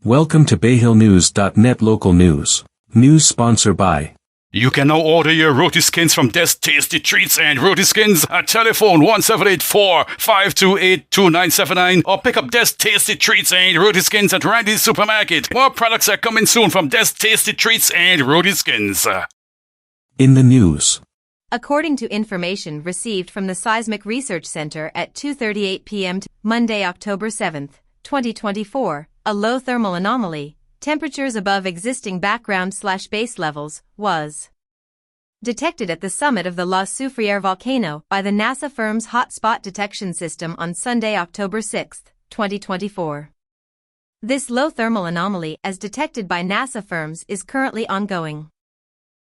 Welcome to BayhillNews.net Local News. News sponsored by. You can now order your roti skins from Des Tasty Treats and Roti Skins at telephone 1784-528-2979 or pick up Des Tasty Treats and Roti Skins at Randy's Supermarket. More products are coming soon from Des Tasty Treats and Roti Skins. In the news. According to information received from the Seismic Research Center at 2:38 p.m. Monday, October 7, 2024, a low thermal anomaly, temperatures above existing background/base levels, was detected at the summit of the La Soufriere volcano by the NASA firm's Hotspot Detection System on Sunday, October 6, 2024. This low thermal anomaly, as detected by NASA firms, is currently ongoing.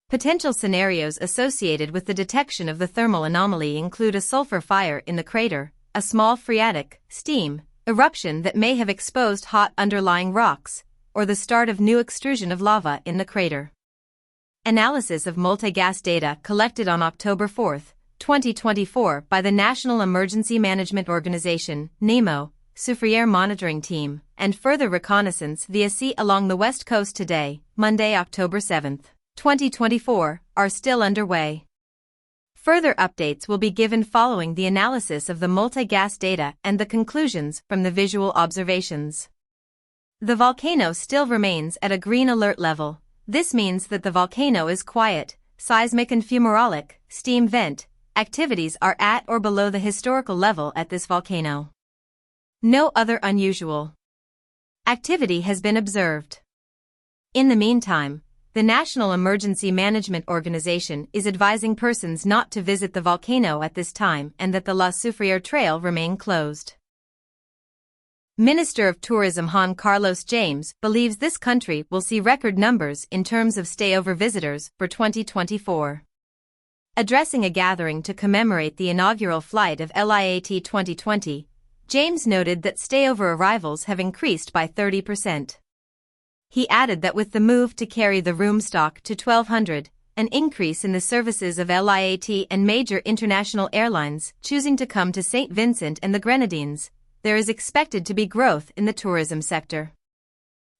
Potential scenarios associated with the detection of the thermal anomaly include a sulfur fire in the crater, a small phreatic, steam, eruption that may have exposed hot underlying rocks, or the start of new extrusion of lava in the crater. Analysis of multi-gas data collected on October 4, 2024 by the National Emergency Management Organization, NEMO, Soufriere Monitoring Team, and further reconnaissance via sea along the west coast today, Monday, October 7, 2024, are still underway. Further updates will be given following the analysis of the multi-gas data and the conclusions from the visual observations. The volcano still remains at a green alert level. This means that the volcano is quiet. Seismic and fumarolic, steam vent, activities are at or below the historical level at this volcano. No other unusual activity has been observed. In the meantime, the National Emergency Management Organization is advising persons not to visit the volcano at this time and that the La Soufriere Trail remain closed. Minister of Tourism Juan Carlos James believes this country will see record numbers in terms of stayover visitors for 2024. Addressing a gathering to commemorate the inaugural flight of LIAT 2020, James noted that stayover arrivals have increased by 30%. He added that with the move to carry the room stock to 1,200, an increase in the services of LIAT and major international airlines choosing to come to St. Vincent and the Grenadines, there is expected to be growth in the tourism sector.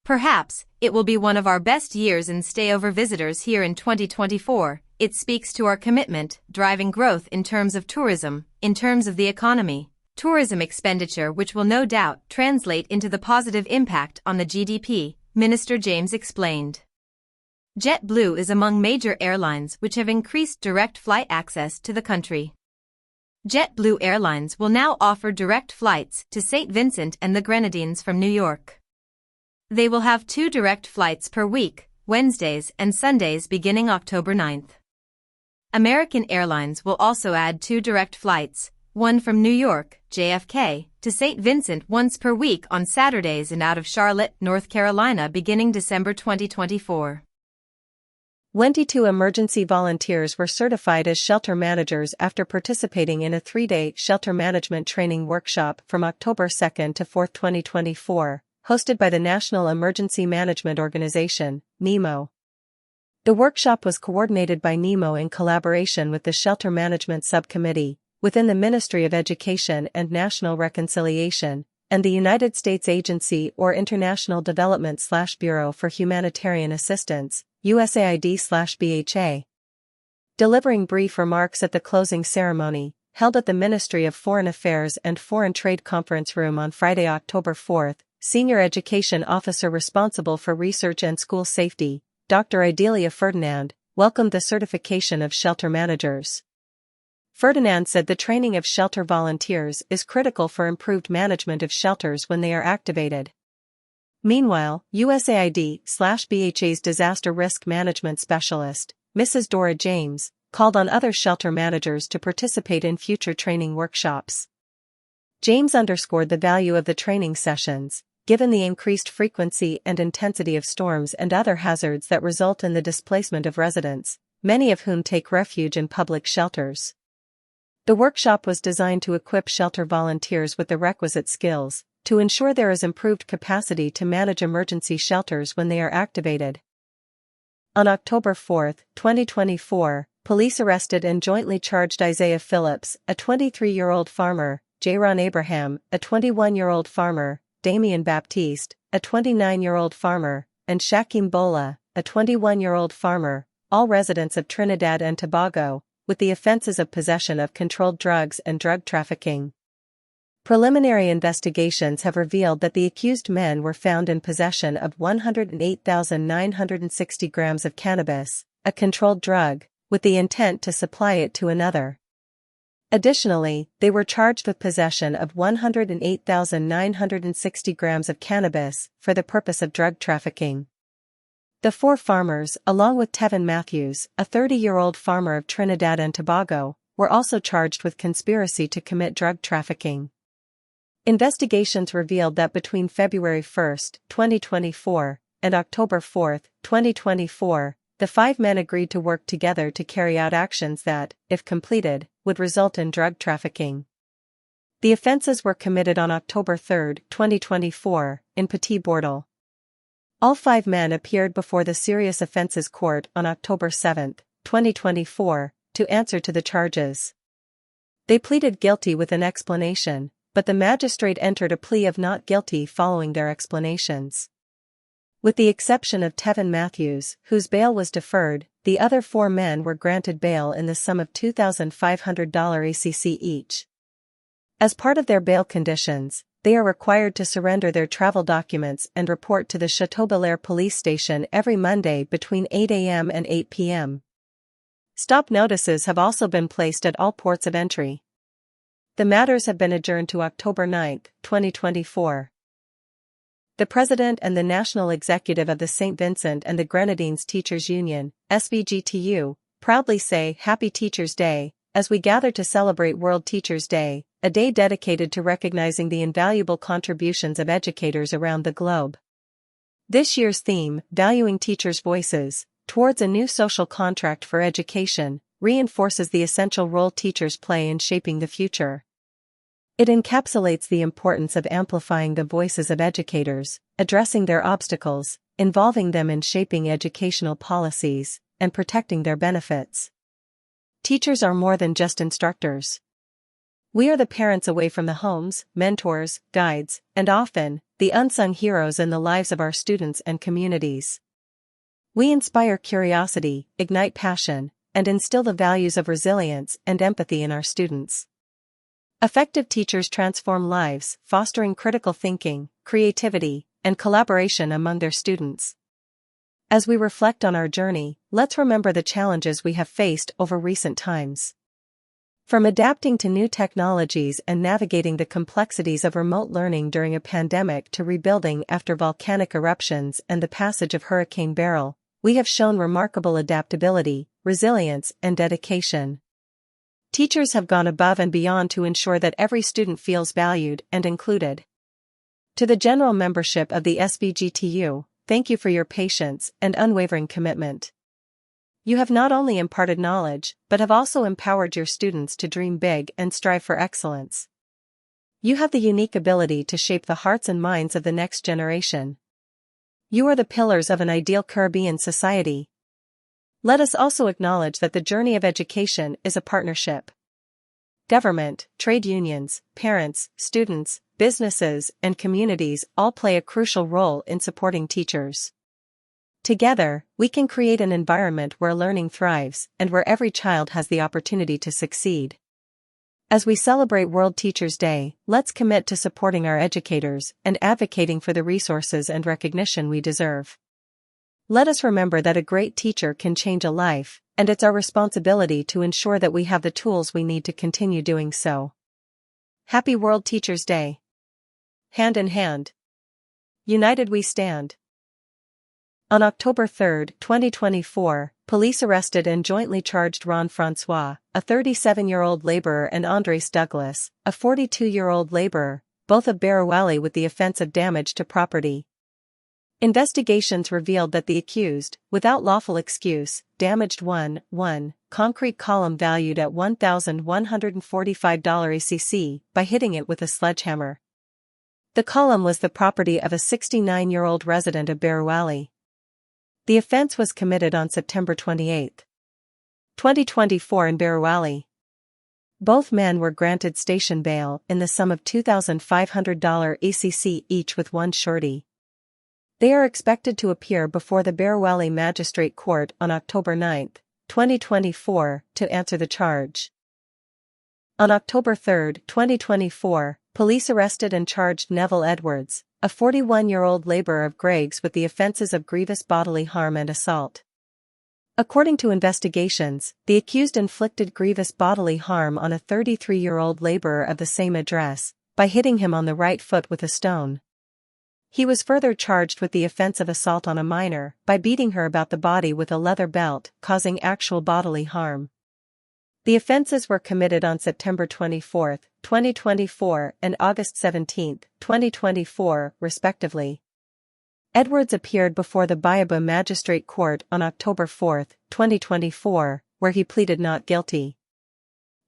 Perhaps, it will be one of our best years in stayover visitors here in 2024. It speaks to our commitment, driving growth in terms of tourism, in terms of the economy, tourism expenditure, which will no doubt translate into the positive impact on the GDP, Minister James explained. JetBlue is among major airlines which have increased direct flight access to the country. JetBlue Airlines will now offer direct flights to St. Vincent and the Grenadines from New York. They will have 2 direct flights per week, Wednesdays and Sundays beginning October 9th. American Airlines will also add 2 direct flights, one from New York, JFK, to St. Vincent once per week on Saturdays and out of Charlotte, North Carolina beginning December 2024. 22 emergency volunteers were certified as shelter managers after participating in a 3-day shelter management training workshop from October 2 to 4, 2024, hosted by the National Emergency Management Organization, NEMO. The workshop was coordinated by NEMO in collaboration with the Shelter Management Subcommittee, within the Ministry of Education and National Reconciliation, and the United States Agency or International Development/Bureau for Humanitarian Assistance, USAID/BHA. Delivering brief remarks at the closing ceremony, held at the Ministry of Foreign Affairs and Foreign Trade Conference Room on Friday, October 4, Senior Education Officer responsible for research and school safety, Dr. Idalia Ferdinand, welcomed the certification of shelter managers. Ferdinand said the training of shelter volunteers is critical for improved management of shelters when they are activated. Meanwhile, USAID/BHA's disaster risk management specialist, Mrs. Dora James, called on other shelter managers to participate in future training workshops. James underscored the value of the training sessions, given the increased frequency and intensity of storms and other hazards that result in the displacement of residents, many of whom take refuge in public shelters. The workshop was designed to equip shelter volunteers with the requisite skills, to ensure there is improved capacity to manage emergency shelters when they are activated. On October 4, 2024, police arrested and jointly charged Isaiah Phillips, a 23-year-old farmer, Jaron Abraham, a 21-year-old farmer, Damian Baptiste, a 29-year-old farmer, and Shaquem Bola, a 21-year-old farmer, all residents of Trinidad and Tobago, with the offenses of possession of controlled drugs and drug trafficking. Preliminary investigations have revealed that the accused men were found in possession of 108,960 grams of cannabis, a controlled drug, with the intent to supply it to another. Additionally, they were charged with possession of 108,960 grams of cannabis for the purpose of drug trafficking. The four farmers, along with Tevin Matthews, a 30-year-old farmer of Trinidad and Tobago, were also charged with conspiracy to commit drug trafficking. Investigations revealed that between February 1, 2024, and October 4, 2024, the five men agreed to work together to carry out actions that, if completed, would result in drug trafficking. The offenses were committed on October 3, 2024, in Petit Bordel. All five men appeared before the Serious Offences Court on October 7, 2024, to answer to the charges. They pleaded guilty with an explanation, but the magistrate entered a plea of not guilty following their explanations. With the exception of Tevin Matthews, whose bail was deferred, the other four men were granted bail in the sum of $2,500 ACC each. As part of their bail conditions, they are required to surrender their travel documents and report to the Chateaubelair police station every Monday between 8 a.m. and 8 p.m. Stop notices have also been placed at all ports of entry. The matters have been adjourned to October 9, 2024. The President and the National Executive of the St. Vincent and the Grenadines Teachers Union, SVGTU, proudly say Happy Teachers' Day, as we gather to celebrate World Teachers' Day, a day dedicated to recognizing the invaluable contributions of educators around the globe. This year's theme, Valuing Teachers' Voices, Towards a New Social Contract for Education, reinforces the essential role teachers play in shaping the future. It encapsulates the importance of amplifying the voices of educators, addressing their obstacles, involving them in shaping educational policies, and protecting their benefits. Teachers are more than just instructors. We are the parents away from the homes, mentors, guides, and often, the unsung heroes in the lives of our students and communities. We inspire curiosity, ignite passion, and instill the values of resilience and empathy in our students. Effective teachers transform lives, fostering critical thinking, creativity, and collaboration among their students. As we reflect on our journey, let's remember the challenges we have faced over recent times. From adapting to new technologies and navigating the complexities of remote learning during a pandemic to rebuilding after volcanic eruptions and the passage of Hurricane Beryl, we have shown remarkable adaptability, resilience, and dedication. Teachers have gone above and beyond to ensure that every student feels valued and included. To the general membership of the SVGTU, thank you for your patience and unwavering commitment. You have not only imparted knowledge, but have also empowered your students to dream big and strive for excellence. You have the unique ability to shape the hearts and minds of the next generation. You are the pillars of an ideal Caribbean society. Let us also acknowledge that the journey of education is a partnership. Government, trade unions, parents, students, businesses, and communities all play a crucial role in supporting teachers. Together, we can create an environment where learning thrives and where every child has the opportunity to succeed. As we celebrate World Teachers' Day, let's commit to supporting our educators and advocating for the resources and recognition we deserve. Let us remember that a great teacher can change a life, and it's our responsibility to ensure that we have the tools we need to continue doing so. Happy World Teachers' Day. Hand in hand. United we stand. On October 3, 2024, police arrested and jointly charged Ron Francois, a 37-year-old laborer, and Andres Douglas, a 42-year-old laborer, both of Barrawali, with the offense of damage to property. Investigations revealed that the accused, without lawful excuse, damaged one concrete column valued at $1,145 ACC by hitting it with a sledgehammer. The column was the property of a 69-year-old resident of Barrawali. The offense was committed on September 28. 2024 in Bayhill. Both men were granted station bail in the sum of $2,500 ACC each with one surety. They are expected to appear before the Bayhill Magistrate Court on October 9, 2024, to answer the charge. On October 3, 2024, police arrested and charged Neville Edwards, a 41-year-old laborer of Greggs, with the offenses of grievous bodily harm and assault. According to investigations, the accused inflicted grievous bodily harm on a 33-year-old laborer of the same address by hitting him on the right foot with a stone. He was further charged with the offense of assault on a minor by beating her about the body with a leather belt, causing actual bodily harm. The offenses were committed on September 24, 2024 and August 17, 2024, respectively. Edwards appeared before the Bayhill Magistrate Court on October 4, 2024, where he pleaded not guilty.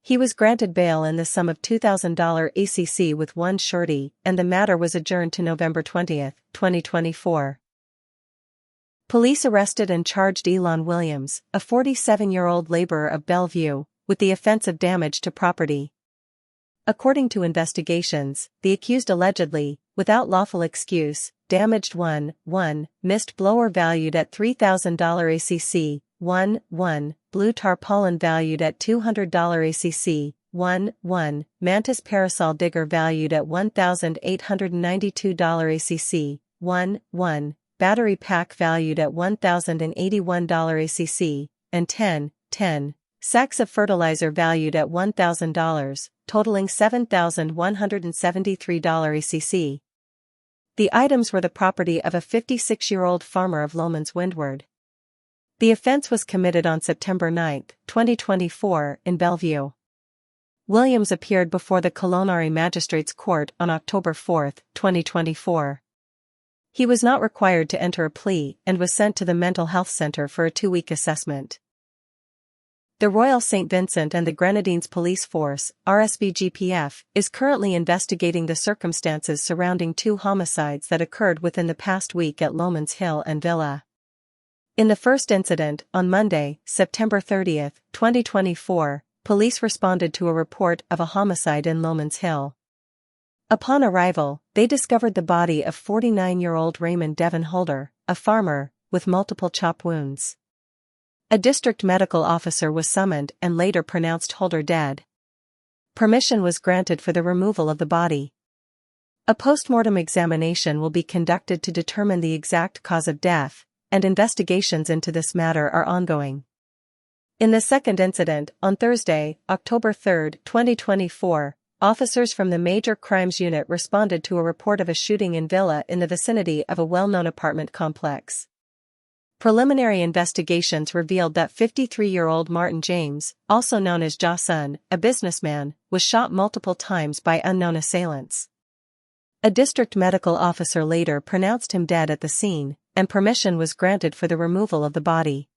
He was granted bail in the sum of $2,000 ACC with one surety, and the matter was adjourned to November 20, 2024. Police arrested and charged Elon Williams, a 47-year-old laborer of Bellevue, with the offense of damage to property. According to investigations, the accused allegedly, without lawful excuse, damaged 1 mist blower valued at $3,000 ACC, 1 blue tarpaulin valued at $200 ACC, 1 mantis parasol digger valued at $1,892 ACC, 1 battery pack valued at $1,081 ACC, and 10 sacks of fertilizer valued at $1,000, totaling $7,173 ACC. The items were the property of a 56-year-old farmer of Lomans Windward. The offense was committed on September 9, 2024, in Bellevue. Williams appeared before the Culinary Magistrates Court on October 4, 2024. He was not required to enter a plea and was sent to the Mental Health Center for a 2-week assessment. The Royal St. Vincent and the Grenadines Police Force, RSVGPF, is currently investigating the circumstances surrounding 2 homicides that occurred within the past week at Lomans Hill and Villa. In the first incident, on Monday, September 30, 2024, police responded to a report of a homicide in Lomans Hill. Upon arrival, they discovered the body of 49-year-old Raymond Devon Holder, a farmer, with multiple chop wounds. A district medical officer was summoned and later pronounced Holder dead. Permission was granted for the removal of the body. A post-mortem examination will be conducted to determine the exact cause of death, and investigations into this matter are ongoing. In the second incident, on Thursday, October 3, 2024, officers from the Major Crimes Unit responded to a report of a shooting in Villa in the vicinity of a well-known apartment complex. Preliminary investigations revealed that 53-year-old Martin James, also known as Jason, a businessman, was shot multiple times by unknown assailants. A district medical officer later pronounced him dead at the scene, and permission was granted for the removal of the body.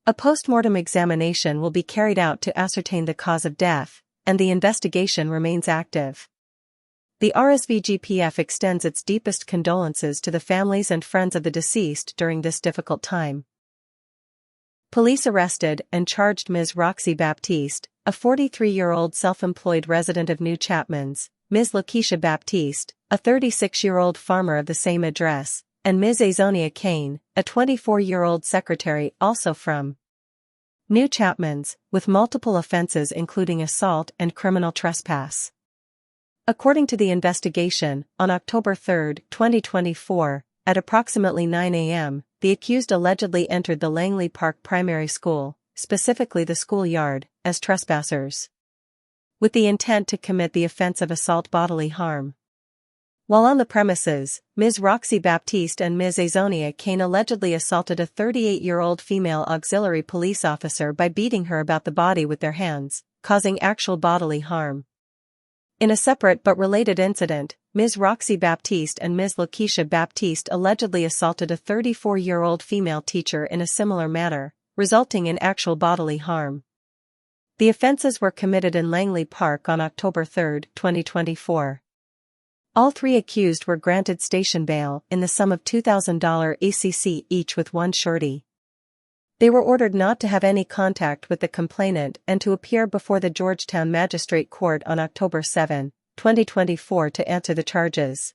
A post-mortem examination will be carried out to ascertain the cause of death, and the investigation remains active. The RSVGPF extends its deepest condolences to the families and friends of the deceased during this difficult time. Police arrested and charged Ms. Roxy Baptiste, a 43-year-old self-employed resident of New Chapman's, Ms. Lakeisha Baptiste, a 36-year-old farmer of the same address, and Ms. Azonia Kane, a 24-year-old secretary also from New Chapman's, with multiple offenses including assault and criminal trespass. According to the investigation, on October 3, 2024, at approximately 9 a.m., the accused allegedly entered the Langley Park Primary School, specifically the schoolyard, as trespassers, with the intent to commit the offense of assault bodily harm. While on the premises, Ms. Roxy Baptiste and Ms. Azonia Kane allegedly assaulted a 38-year-old female auxiliary police officer by beating her about the body with their hands, causing actual bodily harm. In a separate but related incident, Ms. Roxy Baptiste and Ms. Lakeisha Baptiste allegedly assaulted a 34-year-old female teacher in a similar manner, resulting in actual bodily harm. The offenses were committed in Langley Park on October 3, 2024. All 3 accused were granted station bail in the sum of $2,000 ACC each with one surety. They were ordered not to have any contact with the complainant and to appear before the Georgetown Magistrate Court on October 7, 2024 to answer the charges.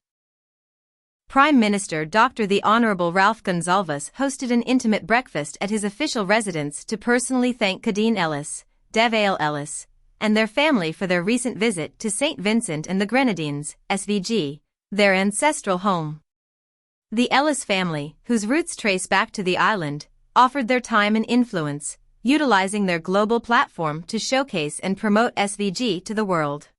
Prime Minister Dr. the Honorable Ralph Gonsalves hosted an intimate breakfast at his official residence to personally thank Kadeen Ellis, Bayhill Ellis, and their family for their recent visit to St. Vincent and the Grenadines, SVG, their ancestral home. The Ellis family, whose roots trace back to the island, offered their time and influence, utilizing their global platform to showcase and promote SVG to the world.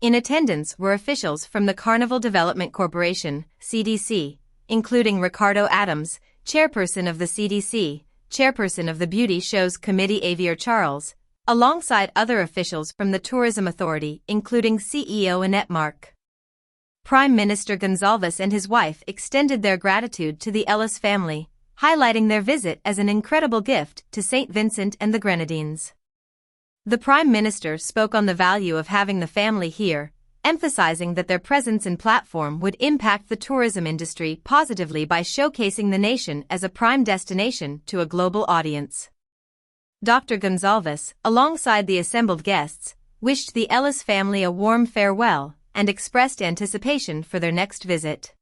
In attendance were officials from the Carnival Development Corporation, CDC, including Ricardo Adams, chairperson of the CDC, chairperson of the Beauty Shows Committee Xavier Charles, alongside other officials from the Tourism Authority, including CEO Annette Mark. Prime Minister Gonsalves and his wife extended their gratitude to the Ellis family, highlighting their visit as an incredible gift to St. Vincent and the Grenadines. The Prime Minister spoke on the value of having the family here, emphasizing that their presence and platform would impact the tourism industry positively by showcasing the nation as a prime destination to a global audience. Dr. Gonsalves, alongside the assembled guests, wished the Ellis family a warm farewell and expressed anticipation for their next visit.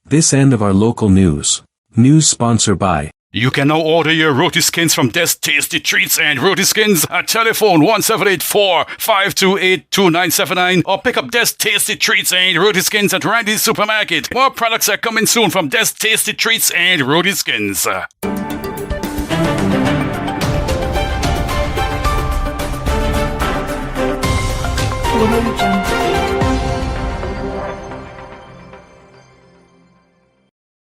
This end of our local news. News sponsored by. You can now order your roti skins from Des Tasty Treats and Roti Skins at telephone 1784-528-2979 or pick up Des Tasty Treats and Roti Skins at Randy's Supermarket. More products are coming soon from Des Tasty Treats and Roti Skins. Audio Jungle.